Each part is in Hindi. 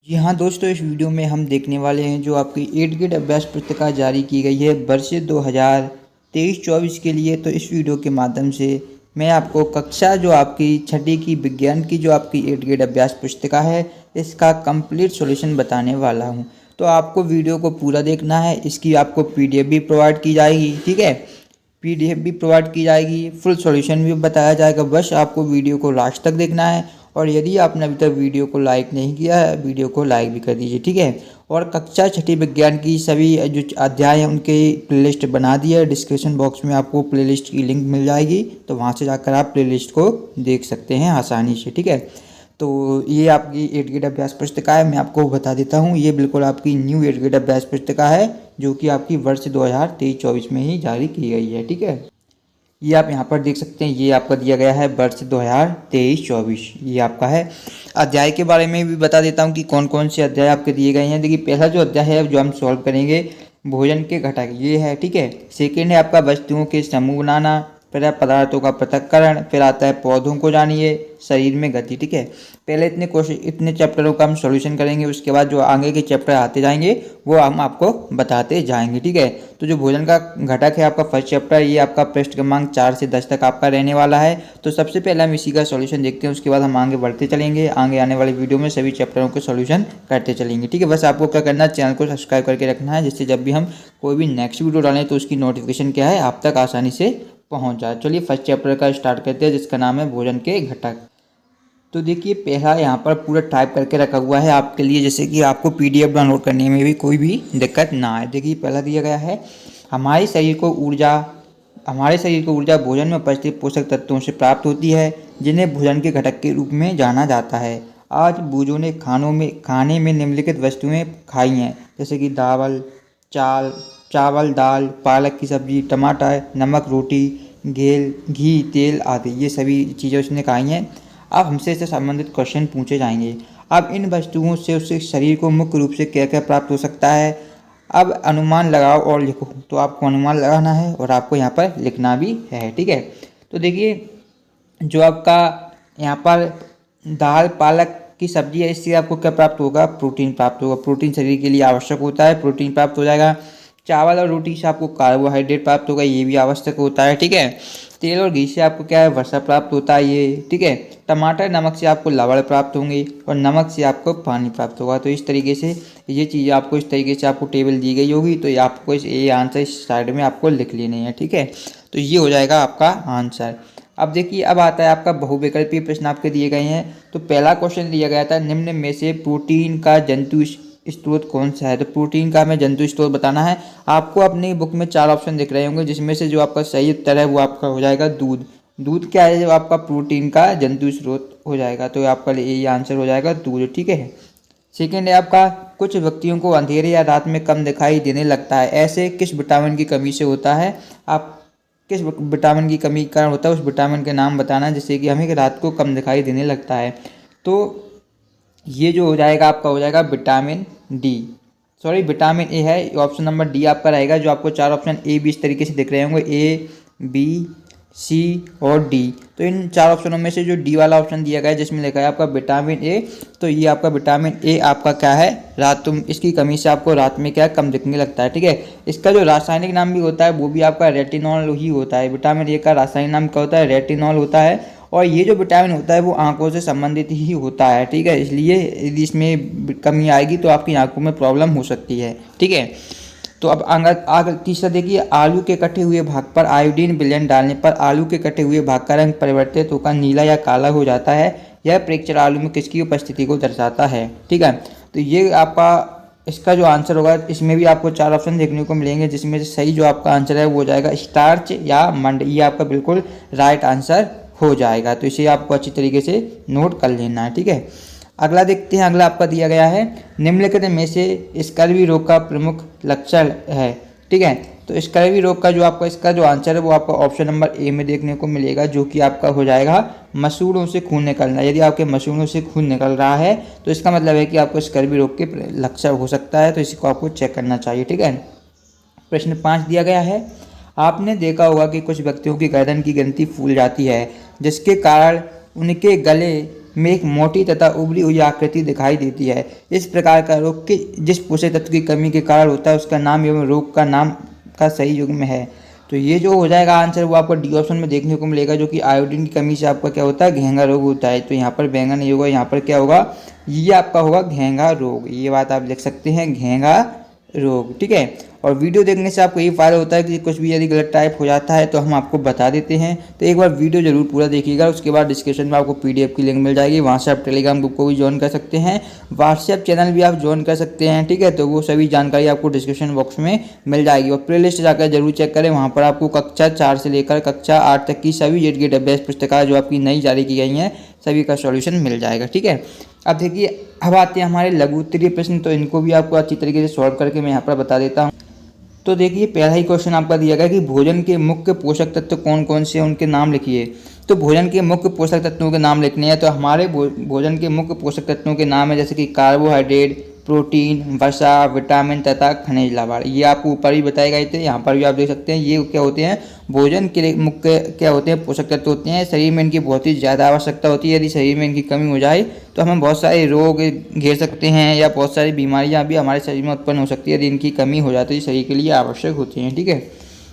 जी हाँ दोस्तों, इस वीडियो में हम देखने वाले हैं जो आपकी 8 ग्रेड अभ्यास पुस्तिका जारी की गई है वर्ष 2023-24 के लिए। तो इस वीडियो के माध्यम से मैं आपको कक्षा जो आपकी छठी की विज्ञान की जो आपकी 8 ग्रेड अभ्यास पुस्तिका है इसका कंप्लीट सॉल्यूशन बताने वाला हूँ। तो आपको वीडियो को पूरा देखना है। इसकी आपको PDF भी प्रोवाइड की जाएगी, ठीक है। PDF भी प्रोवाइड की जाएगी, फुल सॉल्यूशन भी बताया जाएगा। बस आपको वीडियो को लास्ट तक देखना है और यदि आपने अभी तक वीडियो को लाइक नहीं किया है, वीडियो को लाइक भी कर दीजिए, ठीक है। और कक्षा छठी विज्ञान की सभी जो अध्याय हैं उनके प्लेलिस्ट बना दिया है। डिस्क्रिप्शन बॉक्स में आपको प्लेलिस्ट की लिंक मिल जाएगी, तो वहाँ से जाकर आप प्लेलिस्ट को देख सकते हैं आसानी से, ठीक है। तो ये आपकी 8 ग्रेड अभ्यास पुस्तिका है। मैं आपको बता देता हूँ, ये बिल्कुल आपकी न्यू 8 ग्रेड अभ्यास पुस्तिका है जो कि आपकी वर्ष 2023-24 में ही जारी की गई है, ठीक है। ये आप यहाँ पर देख सकते हैं, ये आपका दिया गया है वर्ष 2023-24, ये आपका है। अध्याय के बारे में भी बता देता हूँ कि कौन कौन से अध्याय आपके दिए गए हैं। देखिए, पहला जो अध्याय है जो हम सॉल्व करेंगे भोजन के घटक, ये है, ठीक है। सेकेंड है आपका वस्तुओं के समूह बनाना, फिर है पदार्थों का पृथक्करण, फिर आता है पौधों को जानिए, शरीर में गति, ठीक है। पहले इतने चैप्टरों का हम सॉल्यूशन करेंगे, उसके बाद जो आगे के चैप्टर आते जाएंगे वो हम आपको बताते जाएंगे, ठीक है। तो जो भोजन का घटक है आपका फर्स्ट चैप्टर, ये आपका पृष्ठ क्रमांक 4 से 10 तक आपका रहने वाला है। तो सबसे पहले हम इसी का सॉल्यूशन देखते हैं, उसके बाद हम आगे बढ़ते चलेंगे। आगे आने वाली वीडियो में सभी चैप्टरों के सॉल्यूशन करते चलेंगे, ठीक है। बस आपको क्या करना है, चैनल को सब्सक्राइब करके रखना है, जिससे जब भी हम कोई भी नेक्स्ट वीडियो डालें तो उसकी नोटिफिकेशन क्या है आप तक आसानी से पहुंच जाए। चलिए फर्स्ट चैप्टर का स्टार्ट करते हैं, जिसका नाम है भोजन के घटक। तो देखिए, पहला यहाँ पर पूरा टाइप करके रखा हुआ है आपके लिए, जैसे कि आपको PDF डाउनलोड करने में भी कोई भी दिक्कत ना आए। देखिए, पहला दिया गया है, हमारे शरीर को ऊर्जा भोजन में उपस्थित पोषक तत्वों से प्राप्त होती है, जिन्हें भोजन के घटक के रूप में जाना जाता है। आज बूझों ने खाने में निम्नलिखित वस्तुएं खाई हैं, जैसे कि चावल, दाल, पालक की सब्जी, टमाटर, नमक, रोटी, घी, तेल आदि, ये सभी चीज़ें उसने खाई हैं। अब हमसे इससे संबंधित क्वेश्चन पूछे जाएंगे। अब इन वस्तुओं से उसके शरीर को मुख्य रूप से क्या क्या प्राप्त हो सकता है। अब अनुमान लगाओ और लिखो। तो आपको अनुमान लगाना है और आपको यहाँ पर लिखना भी है, ठीक है। तो देखिए, जो आपका यहाँ पर दाल पालक की सब्जी है, इससे आपको क्या प्राप्त होगा, प्रोटीन प्राप्त होगा। प्रोटीन शरीर के लिए आवश्यक होता है, प्रोटीन प्राप्त हो जाएगा। चावल और रोटी से आपको कार्बोहाइड्रेट प्राप्त होगा, ये भी आवश्यक होता है, ठीक है। तेल और घी से आपको क्या है, वसा प्राप्त होता है, ये, ठीक है। टमाटर नमक से आपको लवण प्राप्त होंगे और नमक से आपको पानी प्राप्त होगा। तो इस तरीके से ये चीज़ें आपको इस तरीके से आपको टेबल दी गई होगी, तो ये आपको ये आंसर इस साइड में आपको लिख लेने हैं, ठीक है। तो ये हो जाएगा आपका आंसर। अब देखिए, अब आता है आपका बहुविकल्पीय प्रश्न आपके दिए गए हैं। तो पहला क्वेश्चन दिया गया था, निम्न में से प्रोटीन का जंतु स्रोत कौन सा है। तो प्रोटीन का हमें जंतु स्रोत बताना है। आपको अपनी बुक में 4 ऑप्शन दिख रहे होंगे, जिसमें से जो आपका सही उत्तर है वो आपका हो जाएगा दूध। दूध क्या है, जो आपका प्रोटीन का जंतु स्रोत हो जाएगा, तो आपका ये आंसर हो जाएगा दूध, ठीक है। सेकेंड है आपका, कुछ व्यक्तियों को अंधेरे या रात में कम दिखाई देने लगता है, ऐसे किस विटामिन की कमी से होता है। आप किस विटामिन की कमी का कारण होता है, उस विटामिन के नाम बताना है, जिससे कि हमें रात को कम दिखाई देने लगता है। तो ये जो हो जाएगा आपका हो जाएगा विटामिन ए है, ऑप्शन नंबर डी आपका रहेगा। जो आपको 4 ऑप्शन A B इस तरीके से दिख रहे होंगे, A B C और D। तो इन 4 ऑप्शनों में से जो D वाला ऑप्शन दिया गया है, जिसमें लिखा है आपका विटामिन A, तो ये आपका विटामिन A आपका क्या है, इसकी कमी से आपको रात में क्या है, कम दिखने लगता है, ठीक है। इसका जो रासायनिक नाम भी होता है वो भी आपका रेटिनॉल ही होता है। विटामिन A का रासायनिक नाम क्या होता है, रेटिनॉल होता है। और ये जो विटामिन होता है वो आंखों से संबंधित ही होता है, ठीक है। इसलिए यदि इसमें कमी आएगी तो आपकी आंखों में प्रॉब्लम हो सकती है, ठीक है। तो अब आगे तीसरा देखिए, आलू के कटे हुए भाग पर आयोडीन विलयन डालने पर आलू के कटे हुए भाग का रंग परिवर्तित होकर नीला या काला हो जाता है। यह प्रेक्षण आलू में किसकी उपस्थिति को दर्शाता है, ठीक है। तो ये आपका इसका जो आंसर होगा, इसमें भी आपको 4 ऑप्शन देखने को मिलेंगे, जिसमें से सही जो आपका आंसर है वो हो जाएगा स्टार्च या मंड। ये आपका बिल्कुल राइट आंसर हो जाएगा। तो इसे आपको अच्छी तरीके से नोट कर लेना है, ठीक है। अगला देखते हैं, अगला आपका दिया गया है, निम्नलिखित में से स्कर्वी रोग का प्रमुख लक्षण है, ठीक है। तो स्कर्वी रोग का जो आपका इसका जो आंसर है वो आपका ऑप्शन नंबर A में देखने को मिलेगा, जो कि आपका हो जाएगा मसूड़ों से खून निकलना। यदि आपके मसूड़ों से खून निकल रहा है तो इसका मतलब है कि आपको स्कर्वी रोग के लक्षण हो सकता है, तो इसी को आपको चेक करना चाहिए, ठीक है। प्रश्न 5 दिया गया है, आपने देखा होगा कि कुछ व्यक्तियों की गर्दन की ग्रंथि फूल जाती है, जिसके कारण उनके गले में एक मोटी तथा उभरी हुई आकृति दिखाई देती है। इस प्रकार का रोग के जिस पोषक तत्व की कमी के कारण होता है उसका नाम एवं रोग का नाम का सही युग्म है। तो ये जो हो जाएगा आंसर वो आपको डी ऑप्शन में देखने को मिलेगा, जो कि आयोडीन की कमी से आपका क्या होता है, घेंगा रोग होता है। तो यहाँ पर बैंगन नहीं होगा, यहाँ पर क्या होगा, ये आपका होगा घेंगा रोग। ये बात आप लिख सकते हैं, घेंगा रोग। ठीक है, और वीडियो देखने से आपको ये फ़ायदा होता है कि कुछ भी यदि गलत टाइप हो जाता है तो हम आपको बता देते हैं। तो एक बार वीडियो जरूर पूरा देखिएगा, उसके बाद डिस्क्रिप्शन में आपको पीडीएफ की लिंक मिल जाएगी, वहाँ से आप टेलीग्राम ग्रुप को भी ज्वाइन कर सकते हैं, व्हाट्सएप चैनल भी आप ज्वाइन कर सकते हैं। ठीक है, तो वो सभी जानकारी आपको डिस्क्रिप्शन बॉक्स में मिल जाएगी। और प्ले लिस्ट जाकर जरूर चेक करें, वहाँ पर आपको कक्षा 4 से लेकर कक्षा 8 तक की सभी JEE पुस्तकें जो आपकी नई जारी की गई हैं सभी का सॉल्यूशन मिल जाएगा। ठीक है, अब देखिए, अब आते हैं हमारे लघु उत्तरीय प्रश्न। तो इनको भी आपको अच्छी तरीके से सॉल्व करके मैं यहाँ पर बता देता हूँ। तो देखिए, पहला ही क्वेश्चन आपका दिया गया कि भोजन के मुख्य पोषक तत्व कौन कौन से हैं, उनके नाम लिखिए। तो भोजन के मुख्य पोषक तत्वों के नाम लिखने हैं। तो हमारे भोजन के मुख्य पोषक तत्वों के नाम है जैसे कि कार्बोहाइड्रेट, प्रोटीन, वसा, विटामिन तथा खनिज लवण। ये आपको ऊपर ही बताए गए थे, यहाँ पर भी आप देख सकते हैं। ये क्या होते हैं, भोजन के लिए मुख्य क्या होते हैं, पोषक तत्व होते हैं। शरीर में इनकी बहुत ही ज़्यादा आवश्यकता होती है। यदि शरीर में इनकी कमी हो जाए तो हमें बहुत सारे रोग घेर सकते हैं या बहुत सारी बीमारियां भी हमारे शरीर में उत्पन्न हो सकती है यदि इनकी कमी हो जाती है, शरीर के लिए आवश्यक होती हैं। ठीक है,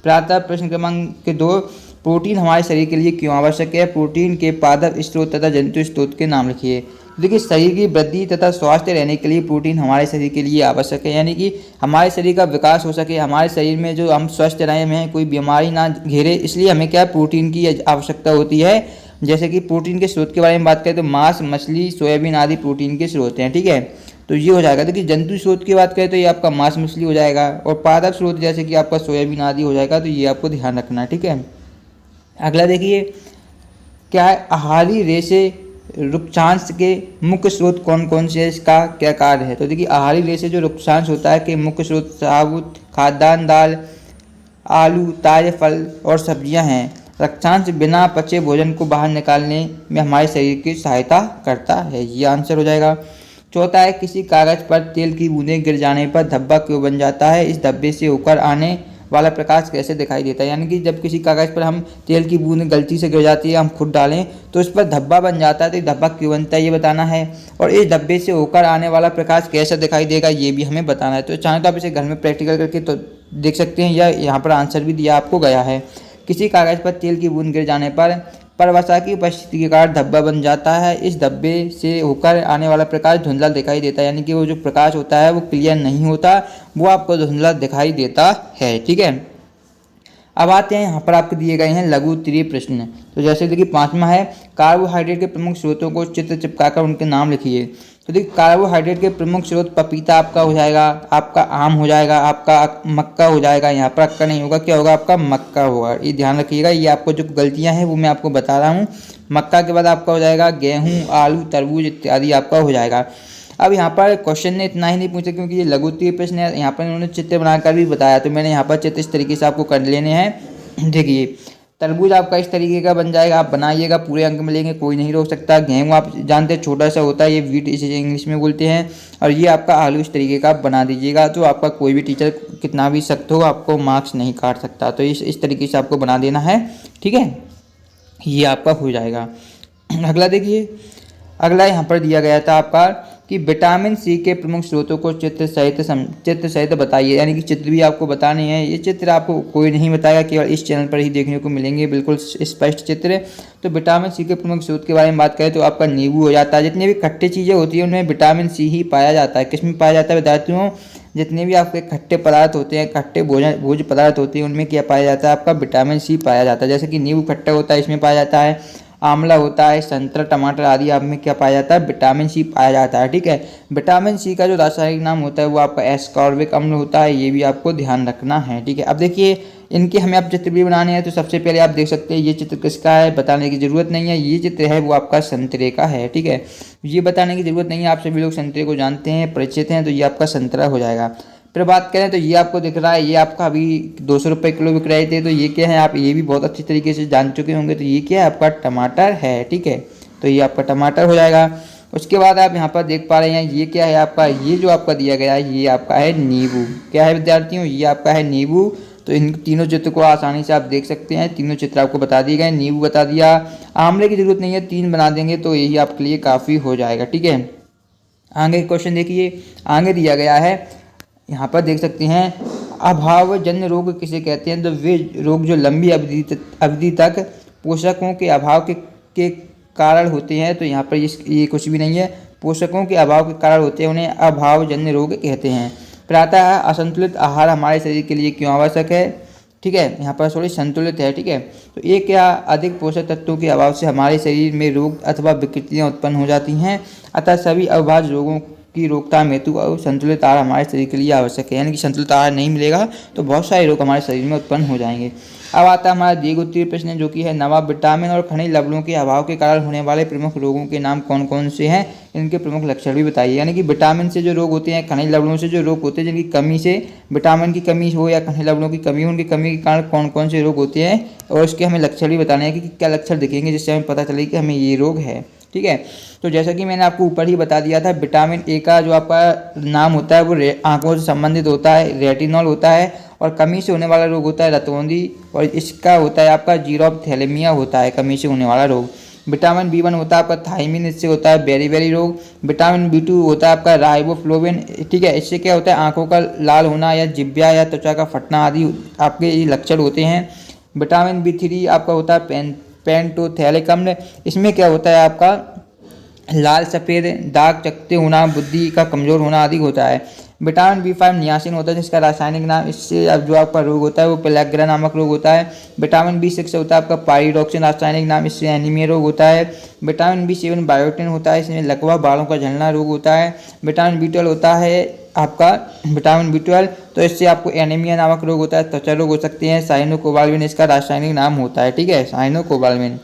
प्रातः प्रश्न क्रमांक 2, प्रोटीन हमारे शरीर के लिए क्यों आवश्यक है। प्रोटीन के पादप स्रोत तथा जंतु स्रोत के नाम लिखिए। देखिए, शरीर की वृद्धि तथा स्वास्थ्य रहने के लिए प्रोटीन हमारे शरीर के लिए आवश्यक है, यानी कि हमारे शरीर का विकास हो सके, हमारे शरीर में जो हम स्वस्थ रहें, हमें कोई बीमारी ना घेरे, इसलिए हमें क्या प्रोटीन की आवश्यकता होती है। जैसे कि प्रोटीन के स्रोत के बारे में बात करें तो मांस, मछली, सोयाबीन आदि प्रोटीन के स्रोत हैं। ठीक है, तो ये हो जाएगा। देखिए, जंतु स्रोत की बात करें तो ये आपका मांस, मछली हो जाएगा, और पादप स्रोत जैसे कि आपका सोयाबीन आदि हो जाएगा। तो ये आपको ध्यान रखना है। ठीक है, अगला देखिए, क्या है, आहारी रेशे रुक्षांश के मुख्य स्रोत कौन कौन से, इसका क्या कार्य है। तो देखिए, आहारी रेशे जो रुक्षांश होता है कि मुख्य स्रोत साबुत खाद्यान्न, दाल, आलू, ताजे फल और सब्जियां हैं। रक्षांश बिना पचे भोजन को बाहर निकालने में हमारे शरीर की सहायता करता है। ये आंसर हो जाएगा। चौथा है, किसी कागज पर तेल की बूंदें गिर जाने पर धब्बा क्यों बन जाता है। इस धब्बे से होकर आने वाला प्रकाश कैसे दिखाई देता है। यानी कि जब किसी कागज पर हम तेल की बूंद गलती से गिर जाती है, हम खुद डालें तो उस पर धब्बा बन जाता है। तो धब्बा क्यों बनता है ये बताना है, और इस धब्बे से होकर आने वाला प्रकाश कैसा दिखाई देगा ये भी हमें बताना है। तो चाहे तो आप इसे घर में प्रैक्टिकल करके तो देख सकते हैं, या यहाँ पर आंसर भी दिया आपको गया है। किसी कागज पर तेल की बूंद गिर जाने पर वसा की उपस्थिति के कारण धब्बा बन जाता है। इस धब्बे से होकर आने वाला प्रकाश धुंधला दिखाई देता है, यानी कि वो जो प्रकाश होता है वो क्लियर नहीं होता, वो आपको धुंधला दिखाई देता है। ठीक है, अब आते हैं यहाँ पर आपके दिए गए हैं लघु उत्तरीय प्रश्न। तो जैसे देखिए, 5वां है, कार्बोहाइड्रेट के प्रमुख स्रोतों को चित्र चिपकाकर उनके नाम लिखिए। तो देखिए, कार्बोहाइड्रेट के प्रमुख स्रोत पपीता आपका हो जाएगा, आपका आम हो जाएगा, आपका मक्का हो जाएगा। यहाँ पर अक्का नहीं होगा, क्या होगा, आपका मक्का होगा। ये ध्यान रखिएगा, ये आपको जो गलतियाँ हैं वो मैं आपको बता रहा हूँ। मक्का के बाद आपका हो जाएगा गेहूँ, आलू, तरबूज इत्यादि आपका हो जाएगा। अब यहाँ पर क्वेश्चन ने इतना ही नहीं पूछा क्योंकि ये लघु उत्तरीय प्रश्न है, यहाँ पर इन्होंने चित्र बनाकर भी बताया, तो मैंने यहाँ पर चित्र इस तरीके से आपको कर लेने हैं। देखिए, तरबूज आपका इस तरीके का बन जाएगा, आप बनाइएगा, पूरे अंक मिलेंगे, कोई नहीं रोक सकता। गेहूँ आप जानते हैं छोटा सा होता है, ये वीट इसे इंग्लिश में बोलते हैं। और ये आपका आलू इस तरीके का आप बना दीजिएगा, तो आपका कोई भी टीचर कितना भी सख्त हो आपको मार्क्स नहीं काट सकता। तो इस तरीके से आपको बना देना है। ठीक है, ये आपका हो जाएगा। अगला देखिए, अगला यहाँ पर दिया गया था आपका कि विटामिन सी के प्रमुख स्रोतों को चित्र सहित बताइए, यानी कि चित्र भी आपको बताने हैं। ये चित्र आपको कोई नहीं बताएगा, केवल इस चैनल पर ही देखने को मिलेंगे, बिल्कुल स्पष्ट चित्र। तो विटामिन सी के प्रमुख स्रोत के बारे में बात करें तो आपका नींबू हो जाता है। जितनी भी खट्टी चीज़ें होती हैं उनमें विटामिन सी ही पाया जाता है। किसमें पाया जाता है विद्यार्थियों, जितने भी आपके खट्टे पदार्थ होते हैं, खट्टे भोज्य पदार्थ होते हैं, उनमें क्या पाया जाता है, आपका विटामिन सी पाया जाता है। जैसे कि नींबू खट्टा होता है, इसमें पाया जाता है। आंवला होता है, संतरा, टमाटर आदि आप में क्या पाया जाता है, विटामिन सी पाया जाता है। ठीक है, विटामिन सी का जो रासायनिक नाम होता है वो आपका एस्कॉर्बिक अम्ल होता है, ये भी आपको ध्यान रखना है। ठीक है, अब देखिए, इनके हमें आप चित्र भी बनाने हैं। तो सबसे पहले आप देख सकते हैं ये चित्र किसका है, बताने की ज़रूरत नहीं है। ये चित्र है वो आपका संतरे का है। ठीक है, ये बताने की ज़रूरत नहीं है, आप सभी लोग संतरे को जानते हैं, परिचित हैं। तो ये आपका संतरा हो जाएगा। फिर बात करें तो ये आपको दिख रहा है, ये आपका अभी 200 रुपये किलो बिक रहे थे। तो ये क्या है, आप ये भी बहुत अच्छी तरीके से जान चुके होंगे। तो ये क्या है, आपका टमाटर है। ठीक है, तो ये आपका टमाटर हो जाएगा। उसके बाद आप यहाँ पर देख पा रहे हैं ये क्या है आपका, ये जो आपका दिया गया है ये आपका है नींबू। क्या है विद्यार्थियों, ये आपका है नींबू। तो इन तीनों चित्र को आसानी से आप देख सकते हैं, तीनों चित्र आपको बता दिए गए। नींबू बता दिया, आंवले की ज़रूरत नहीं है, 3 बना देंगे तो यही आपके लिए काफ़ी हो जाएगा। ठीक है, आगे क्वेश्चन देखिए, आगे दिया गया है, यहाँ पर देख सकते हैं अभावजन्य रोग किसे कहते हैं। तो वे रोग जो लंबी अवधि तक पोषकों के अभाव के कारण होते हैं। तो यहाँ पर ये कुछ भी नहीं है, पोषकों के अभाव के कारण होते हैं, उन्हें अभावजन्य रोग कहते हैं। प्रातः असंतुलित आहार हमारे शरीर के लिए क्यों आवश्यक है। ठीक है, यहाँ पर थोड़ी संतुलित है। ठीक है, तो एक या अधिक पोषक तत्वों के अभाव से हमारे शरीर में रोग अथवा विकृतियाँ उत्पन्न हो जाती हैं। अतः सभी अभाज्य रोगों की रोकथाम हेतु और संतुलित आहार हमारे शरीर के लिए आवश्यक है। यानी कि संतुलित आहार नहीं मिलेगा तो बहुत सारे रोग हमारे शरीर में उत्पन्न हो जाएंगे। अब आता है हमारा दीर्घ उत्तरीय प्रश्न, जो कि है नवा विटामिन और खनिज लवणों के अभाव के कारण होने वाले प्रमुख रोगों के नाम कौन कौन से हैं, इनके प्रमुख लक्षण भी बताइए। यानी कि विटामिन से जो रोग होते हैं, खनिज लवणों से जो रोग होते हैं, जिनकी कमी से, विटामिन की कमी हो या खनिज लवणों की कमी हो, उनकी कमी के कारण कौन कौन से रोग होते हैं और उसके हमें लक्षण भी बताने हैं कि क्या लक्षण दिखेंगे जिससे हमें पता चले कि हमें ये रोग है। ठीक है, तो जैसा कि मैंने आपको ऊपर ही बता दिया था, विटामिन ए का जो आपका नाम होता है वो आंखों से संबंधित होता है, रेटिनॉल होता है, और कमी से होने वाला रोग होता है रतौंधी, और इसका होता है आपका जीरोप्थेलेमिया होता है, कमी से होने वाला रोग। विटामिन बी1 होता है आपका थायमिन, इससे होता है बेरी रोग। विटामिन बी2 होता है आपका राइबोफ्लोविन। ठीक है, इससे क्या होता है, आंखों का लाल होना या जिब्या या त्वचा का फटना आदि आपके ये लक्षण होते हैं। विटामिन बी3 आपका होता है पेंटोथैलिक अम्ल, इसमें क्या होता है आपका लाल सफ़ेद दाग, चकते होना, बुद्धि का कमज़ोर होना आदि होता है। विटामिन बी5 नियासिन होता है, जिसका रासायनिक नाम, इससे अब जो आपका रोग होता है वो पेलाग्रा नामक रोग होता है। विटामिन बी6 होता है आपका पायरिडॉक्सिन, रासायनिक नाम, इससे एनीमिया रोग होता है। विटामिन बी7 बायोटिन होता है, इसमें लकवा, बालों का झड़ना रोग होता है। विटामिन बी12 होता है आपका विटामिन बी12, तो इससे आपको एनीमिया नामक रोग होता है, त्वचा रोग हो सकते हैं। साइनोकोबाल्मिन इसका रासायनिक नाम होता है। ठीक है, साइनोकोबाल्मिन।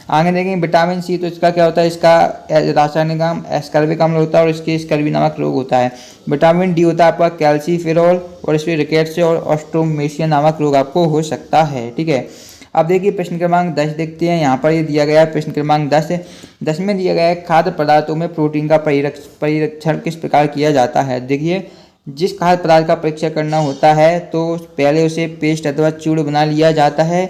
आगे देखेंगे विटामिन सी, तो इसका क्या होता है, इसका रासायनिक नाम एस्कर्बिक अम्ल होता है और इसके स्कर्वी नामक रोग होता है। विटामिन डी होता है आपका कैल्सीफेरॉल और इसमें रिकेट्स और ऑस्ट्रोमेशिया नामक रोग आपको हो सकता है। ठीक है, अब देखिए प्रश्न क्रमांक 10 देखते हैं। यहाँ पर ये दिया गया है प्रश्न क्रमांक 10 में दिया गया है खाद्य पदार्थों में प्रोटीन का परीक्षण किस प्रकार किया जाता है। देखिए, जिस खाद्य पदार्थ का परीक्षण करना होता है तो पहले उसे पेस्ट अथवा चूर्ण बना लिया जाता है,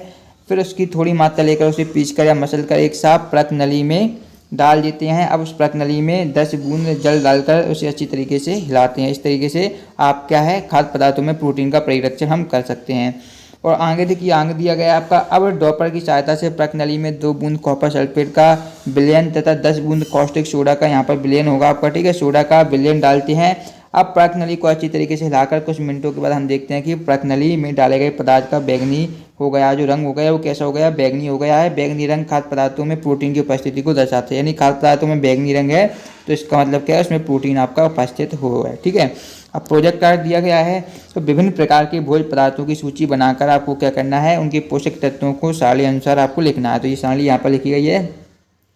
फिर उसकी थोड़ी मात्रा लेकर उसे पीसकर या मसल कर एक साफ परत नली में डाल देते हैं। अब उस परत नली में 10 बूंद जल डालकर उसे अच्छी तरीके से हिलाते हैं। इस तरीके से आप क्या है, खाद्य पदार्थों में प्रोटीन का परीक्षण हम कर सकते हैं। और आगे देखिए, आगे दिया गया आपका, अब ड्रॉपर की सहायता से परत नली में 2 बूंद कॉपर सल्फेट का विलयन तथा 10 बूंद कॉस्टिक सोडा का, यहाँ पर विलयन होगा आपका, ठीक है, सोडा का विलयन डालते हैं। अब परत नली को अच्छी तरीके से हिलाकर कुछ मिनटों के बाद हम देखते हैं कि परत नली में डाले गए पदार्थ का बैंगनी हो गया, जो रंग हो गया वो कैसा हो गया, बैंगनी हो गया है। बैंगनी रंग खाद्य पदार्थों में प्रोटीन की उपस्थिति को दर्शाते हैं, यानी खाद्य पदार्थों में बैंगनी रंग है तो इसका मतलब क्या है, उसमें प्रोटीन आपका उपस्थित हो है। ठीक है, अब प्रोजेक्ट कार्ड दिया गया है, तो विभिन्न प्रकार के भोज्य पदार्थों की सूची बनाकर आपको क्या करना है, उनके पोषक तत्वों को सारणी अनुसार आपको लिखना है। तो ये सारणी यहाँ पर लिखी गई है,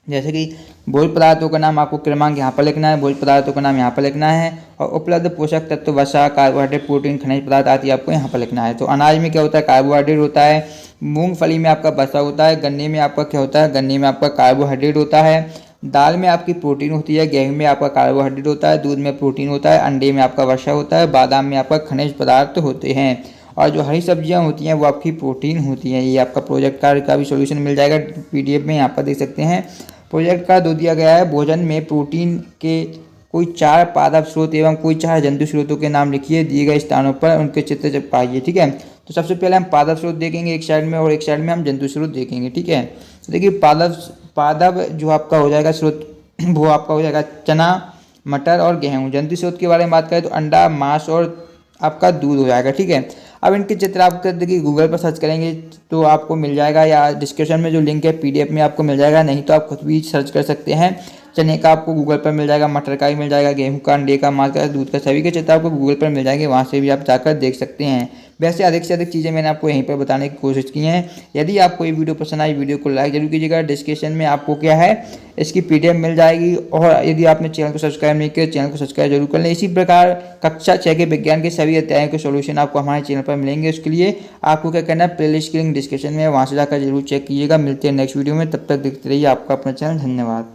जैसे कि भोज्य पदार्थों का नाम आपको क्रमांक यहाँ पर लिखना है, भोज्य पदार्थों का नाम यहाँ पर लिखना है, और उपलब्ध पोषक तत्व वसा, कार्बोहाइड्रेट, प्रोटीन, खनिज पदार्थ आदि आपको यहाँ पर लिखना है। तो अनाज में क्या होता है, कार्बोहाइड्रेट होता है। मूंगफली में आपका वसा होता है। गन्ने में आपका क्या होता है, गन्ने में आपका कार्बोहाइड्रेट होता है। दाल में आपकी प्रोटीन होती है। गेहूं में आपका कार्बोहाइड्रेट होता है। दूध में प्रोटीन होता है। अंडे में आपका वसा होता है। बादाम में आपका खनिज पदार्थ होते हैं। और जो हरी सब्जियां होती हैं वो आपकी प्रोटीन होती हैं। ये आपका प्रोजेक्ट कार्ड का भी सॉल्यूशन मिल जाएगा PDF में, यहाँ पर देख सकते हैं। प्रोजेक्ट कार्ड 2 दिया गया है, भोजन में प्रोटीन के कोई 4 पादप स्रोत एवं कोई 4 जंतु स्रोतों के नाम लिखिए, दिए गए स्थानों पर उनके चित्र चिपकाइए। ठीक है, तो सबसे पहले हम पादप स्रोत देखेंगे एक साइड में, और एक साइड में हम जंतु स्रोत देखेंगे। ठीक है, तो देखिए पादप जो आपका हो जाएगा स्रोत, वो आपका हो जाएगा चना, मटर और गेहूँ। जंतु स्रोत के बारे में बात करें तो अंडा, मांस और आपका दूध हो जाएगा। ठीक है, अब इनके चित्र आप देखिए गूगल पर सर्च करेंगे तो आपको मिल जाएगा, या डिस्क्रिप्शन में जो लिंक है PDF में आपको मिल जाएगा, नहीं तो आप खुद भी सर्च कर सकते हैं। चने का आपको गूगल पर मिल जाएगा, मटर का भी मिल जाएगा, गेहूं का, अंडे का, मांस का, दूध का, सभी के चित्र आपको गूगल पर मिल जाएंगे, वहां से भी आप जाकर देख सकते हैं। वैसे अधिक से अधिक चीज़ें मैंने आपको यहीं पर बताने की कोशिश की हैं। यदि आपको ये वीडियो पसंद आई, वीडियो को लाइक जरूर कीजिएगा। डिस्क्रिप्शन में आपको क्या है, इसकी PDF मिल जाएगी। और यदि आपने चैनल को सब्सक्राइब नहीं किया, चैनल को सब्सक्राइब जरूर कर लें। इसी प्रकार कक्षा 6 के विज्ञान के सभी अध्यायों के सॉल्यूशन आपको हमारे चैनल पर मिलेंगे। उसके लिए आपको क्या करना है, प्लेलिस्ट की लिंक डिस्क्रिप्शन में, वहाँ से जाकर जरूर चेक कीजिएगा। मिलते हैं नेक्स्ट वीडियो में, तब तक देखते रहिए आपका अपना चैनल। धन्यवाद।